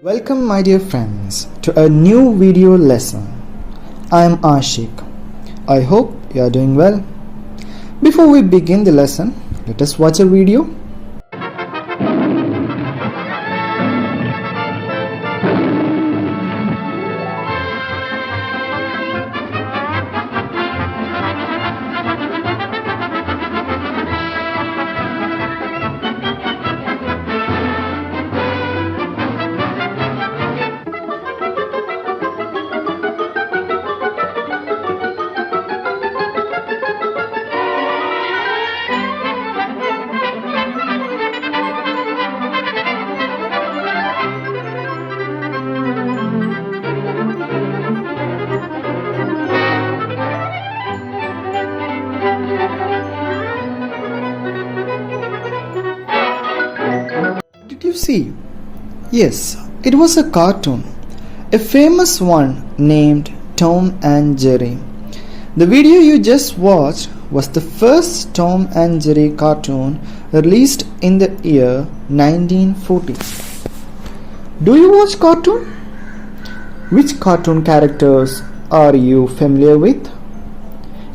Welcome my dear friends to a new video lesson. I am Ashik. I hope you are doing well. Before we begin the lesson, let us watch a video. Did you see? Yes, it was a cartoon, a famous one named Tom and Jerry. The video you just watched was the first Tom and Jerry cartoon released in the year 1940. Do you watch cartoon? Which cartoon characters are you familiar with?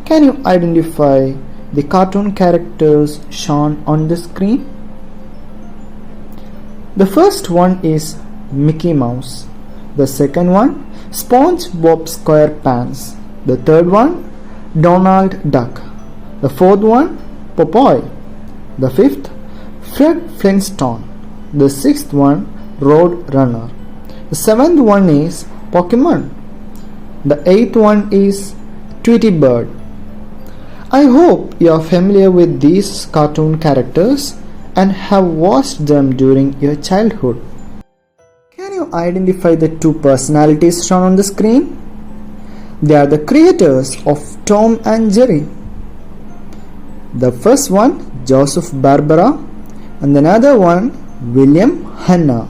Can you identify the cartoon characters shown on the screen? The first one is Mickey Mouse. The second one, SpongeBob SquarePants. The third one, Donald Duck. The fourth one, Popeye. The fifth, Fred Flintstone. The sixth one, Roadrunner. The seventh one is Pokemon. The eighth one is Tweety Bird. I hope you are familiar with these cartoon characters and have watched them during your childhood. Can you identify the two personalities shown on the screen? They are the creators of Tom and Jerry. The first one, Joseph Barbera, and another one, William Hanna.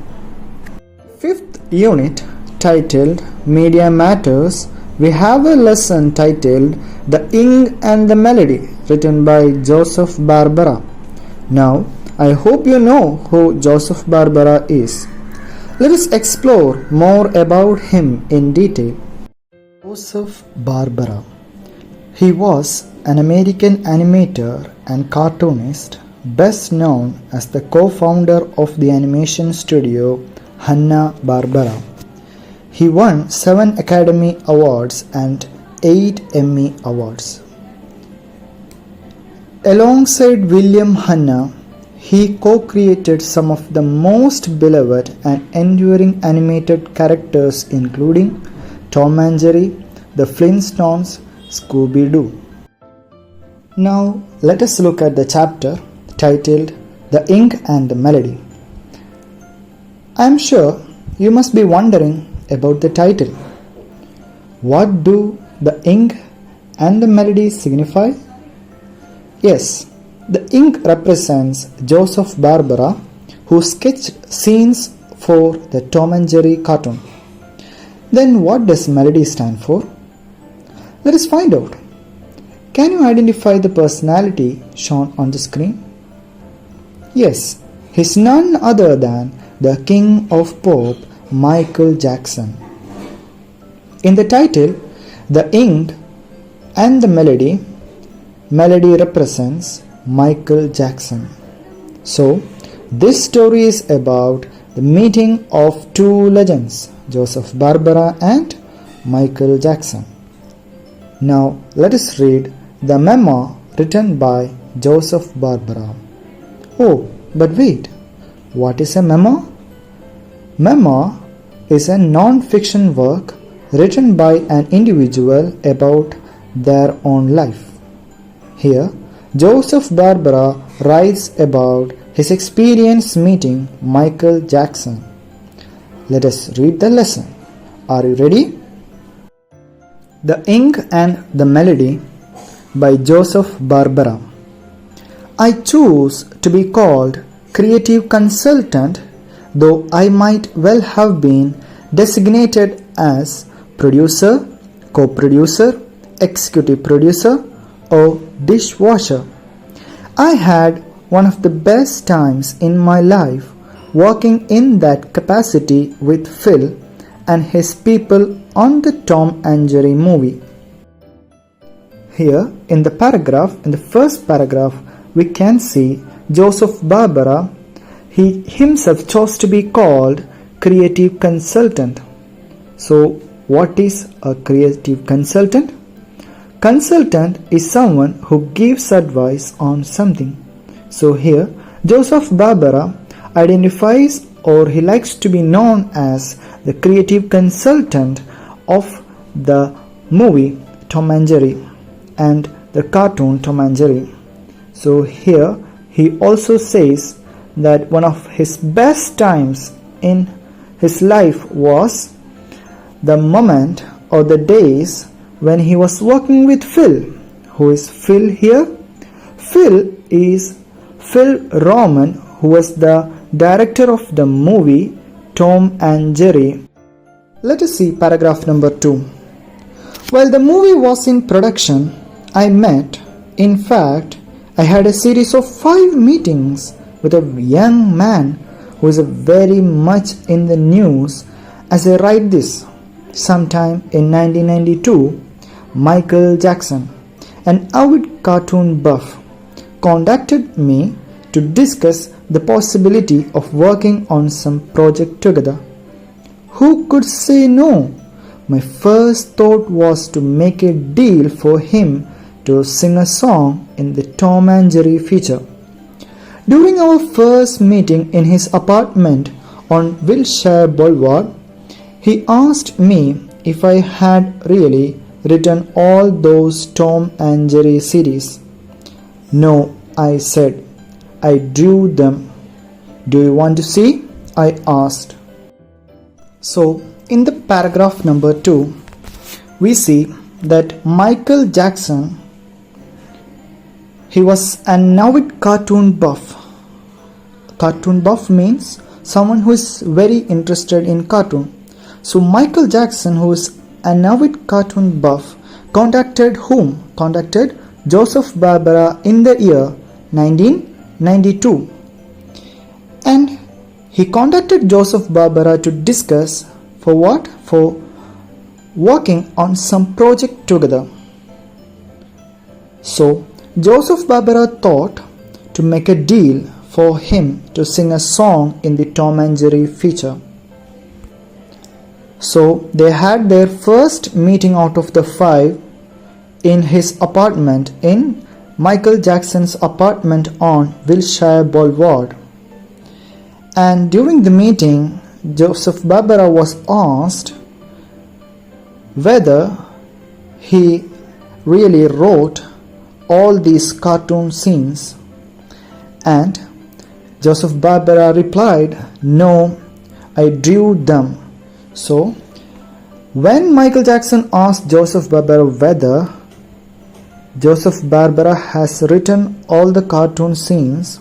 Fifth unit, titled Media Matters, we have a lesson titled The Ink and the Melody, written by Joseph Barbera. Now, I hope you know who Joseph Barbera is. Let us explore more about him in detail. Joseph Barbera. He was an American animator and cartoonist, best known as the co-founder of the animation studio Hanna-Barbera. He won 7 Academy Awards and 8 Emmy Awards. Alongside William Hanna, he co-created some of the most beloved and enduring animated characters including Tom and Jerry, the Flintstones, Scooby-Doo. Now let us look at the chapter titled The Ink and the Melody. I am sure you must be wondering about the title. What do the ink and the melody signify? Yes, the ink represents Joseph Barbera, who sketched scenes for the Tom and Jerry cartoon. Then what does melody stand for? Let us find out. Can you identify the personality shown on the screen? Yes, he is none other than the King of Pop, Michael Jackson. In the title, The Ink and the Melody, melody represents Michael Jackson. So, this story is about the meeting of two legends, Joseph Barbera and Michael Jackson. Now, let us read the memoir written by Joseph Barbera. Oh, but wait, what is a memoir? Memoir is a non-fiction work written by an individual about their own life. Here, Joseph Barbera writes about his experience meeting Michael Jackson. Let us read the lesson. Are you ready? The Ink and the Melody by Joseph Barbera. I choose to be called creative consultant, though I might well have been designated as producer, co-producer, executive producer, or dishwasher. I had one of the best times in my life working in that capacity with Phil and his people on the Tom and Jerry movie. Here in the first paragraph, we can see Joseph Barbera. He himself chose to be called creative consultant. So what is a creative consultant? Consultant is someone who gives advice on something. So here Joseph Barbera identifies, or he likes to be known as, the creative consultant of the movie Tom and Jerry and the cartoon Tom and Jerry. So here he also says that one of his best times in his life was the moment or the days when he was working with Phil. Who is Phil here? Phil is Phil Roman, who was the director of the movie Tom and Jerry. Let us see paragraph number 2. While the movie was in production, I had a series of 5 meetings with a young man who is very much in the news as I write this. Sometime in 1992, Michael Jackson, an avid cartoon buff, contacted me to discuss the possibility of working on some project together. Who could say no? My first thought was to make a deal for him to sing a song in the Tom and Jerry feature. During our first meeting in his apartment on Wilshire Boulevard, he asked me if I had really written all those Tom and Jerry CDs. No, I said. I drew them. Do you want to see? I asked. So, in the paragraph number 2, we see that Michael Jackson, he was an avid cartoon buff. Cartoon buff means someone who is very interested in cartoon. So Michael Jackson, who is an avid cartoon buff, contacted whom? Contacted Joseph Barbera in the year 1992. And he contacted Joseph Barbera to discuss for what? For working on some project together. So Joseph Barbera thought to make a deal for him to sing a song in the Tom and Jerry feature. So they had their first meeting out of the 5 in his apartment, in Michael Jackson's apartment on Wilshire Boulevard. And during the meeting, Joseph Barbera was asked whether he really wrote all these cartoon scenes, and Joseph Barbera replied, no, I drew them. So when Michael Jackson asked Joseph Barbera whether Joseph Barbera has written all the cartoon scenes,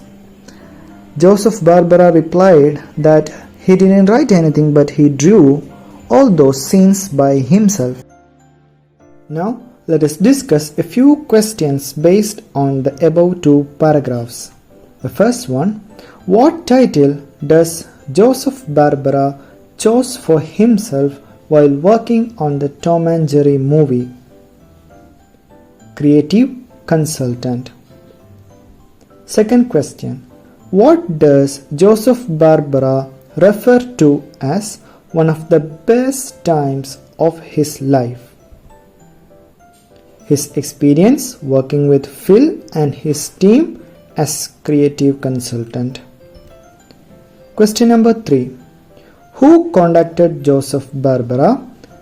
Joseph Barbera replied that he didn't write anything, but he drew all those scenes by himself. Now let us discuss a few questions based on the above 2 paragraphs. The first one, what title does Joseph Barbera chose for himself while working on the Tom and Jerry movie? Creative consultant. Second question, what does Joseph Barbera refer to as one of the best times of his life? His experience working with Phil and his team as creative consultant. Question number 3. Who contacted Joseph Barbera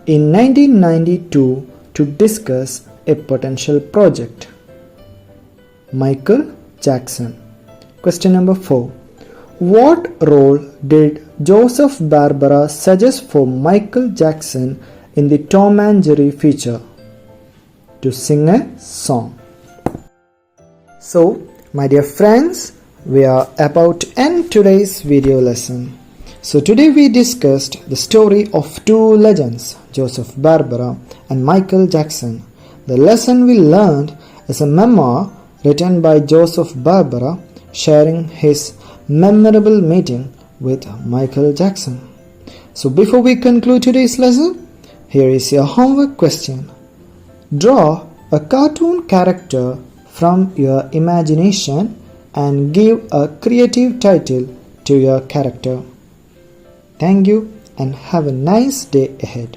in 1992 to discuss a potential project? Michael Jackson. Question number 4. What role did Joseph Barbera suggest for Michael Jackson in the Tom and Jerry feature? To sing a song. So, my dear friends, we are about to end today's video lesson. So today we discussed the story of 2 legends, Joseph Barbera and Michael Jackson. The lesson we learned is a memoir written by Joseph Barbera sharing his memorable meeting with Michael Jackson. So before we conclude today's lesson, here is your homework question. Draw a cartoon character from your imagination and give a creative title to your character. Thank you and have a nice day ahead.